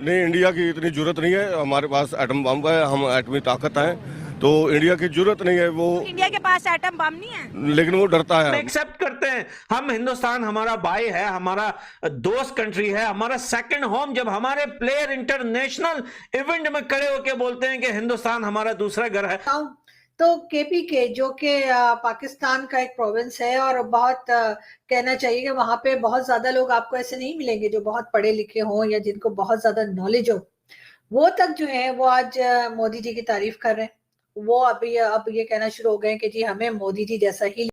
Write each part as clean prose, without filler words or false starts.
नहीं, इंडिया की इतनी जरूरत नहीं है। हमारे पास एटम बम है, हम एटमी ताकत हैं, तो इंडिया की जरूरत नहीं है। वो इंडिया के पास एटम बम नहीं है, लेकिन वो डरता है। एक्सेप्ट करते हैं हम, हिंदुस्तान हमारा भाई है, हमारा दोस्त कंट्री है, हमारा सेकंड होम। जब हमारे प्लेयर इंटरनेशनल इवेंट में खड़े होकर बोलते हैं कि हिंदुस्तान हमारा दूसरा घर है। तो केपीके जो कि पाकिस्तान का एक प्रोविंस है और बहुत कहना चाहिए कि वहां पे बहुत ज्यादा लोग आपको ऐसे नहीं मिलेंगे जो बहुत पढ़े लिखे हों या जिनको बहुत ज्यादा नॉलेज हो, वो तक जो है वो आज मोदी जी की तारीफ कर रहे हैं। वो अभी अब ये कहना शुरू हो गए कि जी हमें मोदी जी जैसा ही।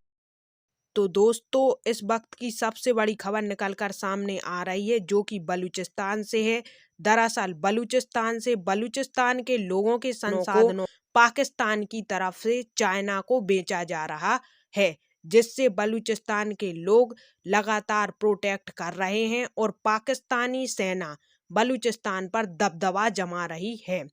तो दोस्तों, इस वक्त की सबसे बड़ी खबर निकलकर सामने आ रही है जो कि बलूचिस्तान से है। दरअसल बलूचिस्तान के लोगों के संसाधनों पाकिस्तान की तरफ से चाइना को बेचा जा रहा है, जिससे बलूचिस्तान के लोग लगातार प्रोटेस्ट कर रहे हैं और पाकिस्तानी सेना बलूचिस्तान पर दबदबा जमा रही है।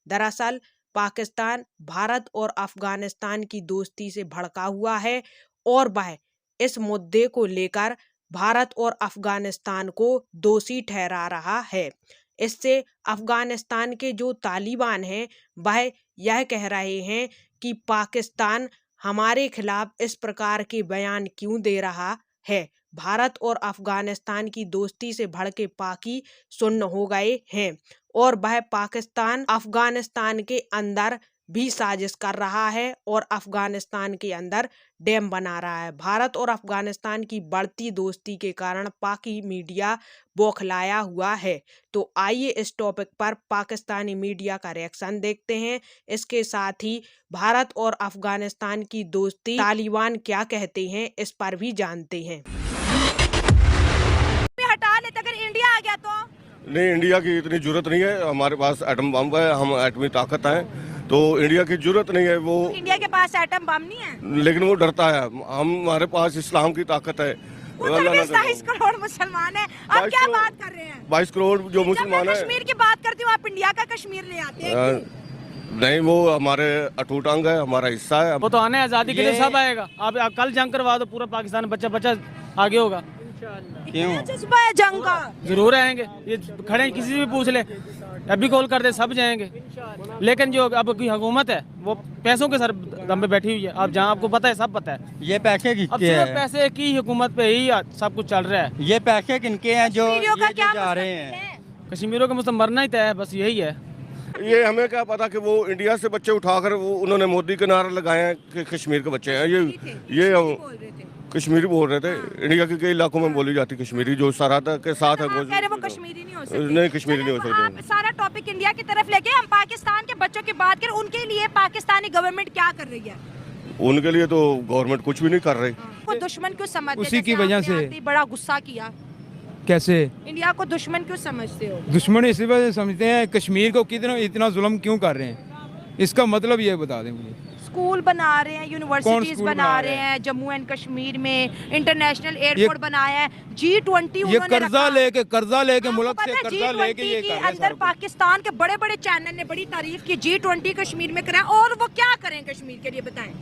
दरअसल पाकिस्तान भारत और अफगानिस्तान की दोस्ती से भड़का हुआ है और वह इस मुद्दे को लेकर भारत और अफगानिस्तान को दोषी ठहरा रहा है। इससे अफगानिस्तान के जो तालिबान हैं वह यह कह रहे हैं कि पाकिस्तान हमारे खिलाफ इस प्रकार के बयान क्यों दे रहा है। भारत और अफगानिस्तान की दोस्ती से भड़के पाकी सुन्न हो गए हैं और वह पाकिस्तान अफगानिस्तान के अंदर भी साजिश कर रहा है और अफगानिस्तान के अंदर डैम बना रहा है। भारत और अफगानिस्तान की बढ़ती दोस्ती के कारण पाकी मीडिया बौखलाया हुआ है। तो आइए इस टॉपिक पर पाकिस्तानी मीडिया का रिएक्शन देखते हैं। इसके साथ ही भारत और अफगानिस्तान की दोस्ती तालिबान क्या कहते हैं इस पर भी जानते हैं। हटा लेते अगर इंडिया आ गया तो। नहीं, इंडिया की इतनी जरूरत नहीं है। हमारे पास एटम बम है, हम एटमी ताकत हैं, तो इंडिया की जरूरत नहीं है। वो इंडिया के पास एटम बम नहीं है, लेकिन वो डरता है। हमारे पास इस्लाम की ताकत है। 22 करोड़ मुसलमान है, आप क्या बात कर रहे हैं? 22 करोड़ जो मुसलमान है। कश्मीर की बात करती हूँ, आप इंडिया का कश्मीर ले आते हैं। नहीं, वो हमारे अटूट अंग है, हमारा हिस्सा है। वो तो आने आजादी के लिए सब आएगा। आप कल जंग करवा दो, पूरा पाकिस्तान बच्चा आगे होगा। क्यों जज्बा है जंग का? जरूर आएंगे, ये खड़े किसी से भी पूछ ले, अभी कॉल कर दे, सब जाएंगे। लेकिन जो अब की हुकूमत है वो पैसों के सर दम पे बैठी हुई है। आप जहाँ आपको पता है, सब पता है, ये पैसे किसके हैं? पैसे की हुकूमत पे ही सब कुछ चल रहा है। ये पैसे किनके हैं जो जा रहे हैं? कश्मीरियों का मुझसे मरना ही तय है, बस यही है। ये हमें क्या पता कि वो इंडिया से बच्चे उठाकर वो उन्होंने मोदी के नारे लगाए हैं कि कश्मीर के बच्चे हैं। ये कश्मीरी बोल रहे थे। इंडिया के कई इलाकों में बोली जाती कश्मीरी, जो सरहद के साथ है। वो कश्मीरी नहीं हो सकते। नहीं, कश्मीरी नहीं हो सकते। आप सारा टॉपिक इंडिया की तरफ लेके हम पाकिस्तान के बच्चों की बात करें, उनके लिए पाकिस्तानी गवर्नमेंट क्या कर रही है? उनके लिए तो गवर्नमेंट कुछ भी नहीं कर रही। वो दुश्मन क्यों समझते? उसी की वजह से बड़ा गुस्सा किया। कैसे इंडिया को दुश्मन क्यों समझते हो? दुश्मन इसी वजह से समझते हैं, कश्मीर को कितना इतना जुल्म क्यों कर रहे हैं, इसका मतलब ये बता दें मुझे। स्कूल बना रहे हैं, यूनिवर्सिटीज बना रहे हैं, जम्मू एंड कश्मीर में इंटरनेशनल एयरपोर्ट बनाया है, G20 ये कर्जा लेके मुल्क से कर्जा लेके ये के अंदर पाकिस्तान के बड़े बड़े चैनल ने बड़ी तारीफ की G20 कश्मीर में करा, और वो क्या करें कश्मीर के लिए बताएं?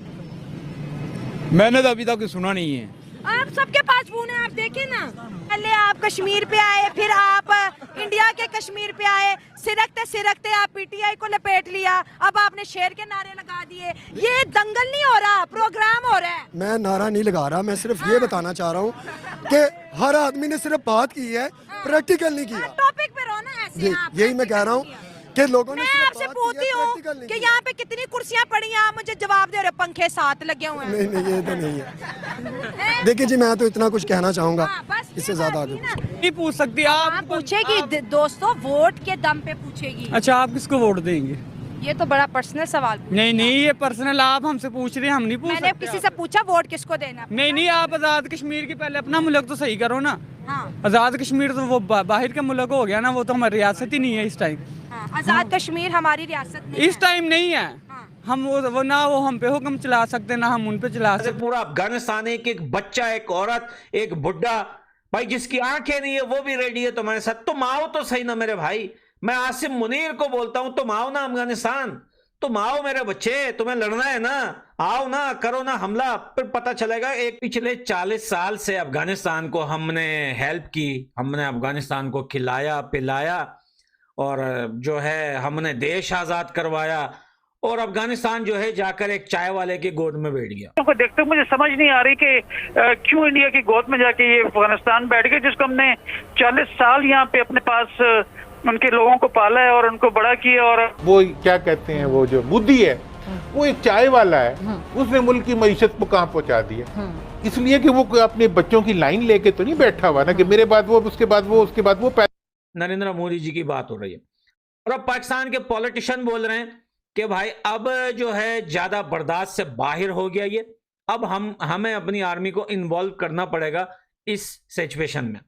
मैंने तो अभी तक सुना नहीं है। आप सबके पास फोन है, आप देखें ना। पहले आप कश्मीर पे आए, फिर आप इंडिया के कश्मीर पे आए, सिरकते आप पीटीआई को लपेट लिया, अब आपने शेर के नारे लगा दिए। ये दंगल नहीं हो रहा, प्रोग्राम हो रहा है। मैं नारा नहीं लगा रहा, मैं सिर्फ ये बताना चाह रहा हूँ कि हर आदमी ने सिर्फ बात की है, प्रैक्टिकल नहीं किया। टॉपिक पे रहो ना ऐसे। यही मैं कह रहा हूँ कि लोगों ने मैं आपसे पूछती हूँ कि यहाँ पे कितनी कुर्सियाँ पड़ी हैं, आप मुझे जवाब दे रहे, पंखे 7 लगे हुए हैं। नहीं, ये तो नहीं है। देखिए जी, मैं तो इतना कुछ कहना चाहूंगा, इससे ज्यादा आगे नहीं पूछ सकती आप। पूछेगी दोस्तों, वोट के दम पे पूछेगी। अच्छा, आप किसको वोट देंगे? ये तो बड़ा पर्सनल सवाल। नहीं, ये पर्सनल आप हमसे पूछ रहे हैं, हम नहीं पूछ मैंने किसी से पूछा वोट किसको देना? नहीं, आप आजाद कश्मीर की पहले अपना मुल्क तो सही करो ना। हाँ। आजाद कश्मीर तो वो बाहर का मुल्क हो गया ना, वो तो हमारी रियासत ही नहीं है इस टाइम। आजाद कश्मीर हमारी रियासत नहीं इस टाइम नहीं है। हम वो ना वो हम पे हुक्म चला सकते ना हम उन पे चला सकते। पूरा अफगानिस्तान एक बच्चा, एक औरत, एक बुढ़ा भाई जिसकी आंखें नहीं है वो भी रेडी है तुम्हारे साथ। तुम आओ तो सही ना मेरे भाई। मैं आसिम मुनीर को बोलता हूं, तुम आओ ना अफगानिस्तान, तुम आओ मेरे बच्चे, तुम्हें लड़ना है ना, आओ ना, करो ना हमला, फिर पता चलेगा। एक पिछले 40 साल से अफगानिस्तान को हमने हेल्प की, हमने अफगानिस्तान को खिलाया पिलाया और जो है हमने देश आजाद करवाया, और अफगानिस्तान जो है जाकर एक चाय वाले की गोद में बैठ गया। को देखते मुझे समझ नहीं आ रही कि क्यों इंडिया की गोद में जाके ये अफगानिस्तान बैठ गए, जिसको हमने 40 साल यहाँ पे अपने पास उनके लोगों को पाला है और उनको बड़ा किया। और वो क्या कहते हैं, वो जो मोदी है वो एक चाय वाला है, उसने मुल्क की मईशत को कहाँ पहुँचा दिया, इसलिए कि वो अपने बच्चों की लाइन लेके तो नहीं बैठा हुआ ना कि मेरे बाद वो, उसके बाद वो, उसके बाद वो। नरेंद्र मोदी जी की बात हो रही है और अब पाकिस्तान के पॉलिटिशियन बोल रहे हैं कि भाई अब जो है ज्यादा बर्दाश्त से बाहर हो गया ये, अब हमें अपनी आर्मी को इन्वॉल्व करना पड़ेगा इस सिचुएशन में।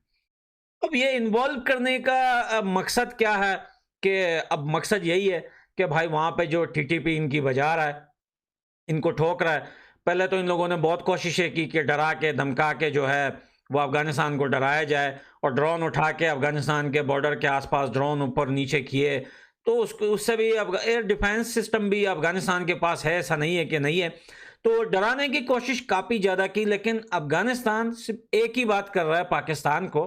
अब ये इन्वॉल्व करने का मकसद क्या है कि अब मकसद यही है कि भाई वहां पे जो टीटीपी इनकी बजा रहा है, इनको ठोक रहा है। पहले तो इन लोगों ने बहुत कोशिशें की कि डरा के धमका के जो है वो अफगानिस्तान को डराया जाए, और ड्रोन उठा के अफगानिस्तान के बॉर्डर के आसपास ड्रोन ऊपर नीचे किए, तो उससे भी एयर डिफेंस सिस्टम भी अफगानिस्तान के पास है, ऐसा नहीं है कि नहीं है। तो डराने की कोशिश काफ़ी ज़्यादा की, लेकिन अफगानिस्तान सिर्फ एक ही बात कर रहा है पाकिस्तान को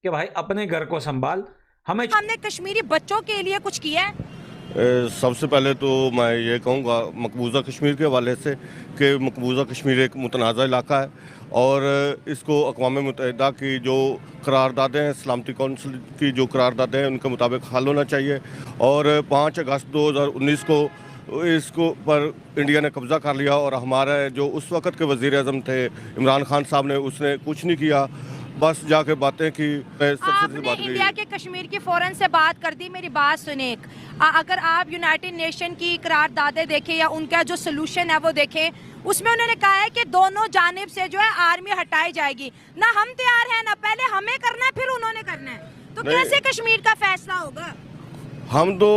कि भाई अपने घर को संभाल। हमने कश्मीरी बच्चों के लिए कुछ किया है? सबसे पहले तो मैं ये कहूँगा मकबूजा कश्मीर के हवाले से कि मकबूजा कश्मीर एक मुतनाज़ा इलाका है और इसको अक़वाम मुत्तहिदा की जो करारदादें हैं, सलामती कौंसिल की जो करारदादें हैं, उनके मुताबिक हल होना चाहिए। और 5 अगस्त 2019 को इसको पर इंडिया ने कब्ज़ा कर लिया और हमारे जो उस वक़्त के वज़ीर आज़म थे इमरान खान साहब ने, उसने कुछ नहीं किया, बस जाके बातें की। आपने इंडिया के कश्मीर की फौरन से बात कर दी। मेरी बात सुने, अगर आप यूनाइटेड नेशन की करारदादें देखें या उनका जो सोल्यूशन है वो देखें, उसमें उन्होंने कहा है कि दोनों जानिब से जो है आर्मी हटाई जाएगी। ना हम तैयार हैं, ना पहले हमें करना है फिर उन्होंने करना है, तो कैसे कश्मीर का फैसला होगा? हम तो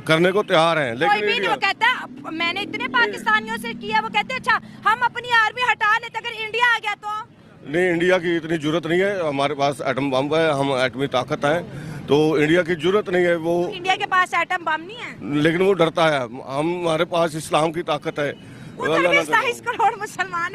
करने को तैयार हैं, लेकिन कोई भी नहीं। वो कहता है मैंने इतने पाकिस्तानियों से किया, वो कहते हैं अच्छा हम अपनी आर्मी हटा लेते, अगर इंडिया आ गया तो नहीं, इंडिया की इतनी जरूरत नहीं है, हमारे पास एटम बम है, हम एटमी ताकत हैं, तो इंडिया की जरूरत नहीं है। वो इंडिया के पास एटम बम नहीं है, लेकिन वो डरता है। हमारे पास इस्लाम की ताकत है। 27 करोड़ मुसलमान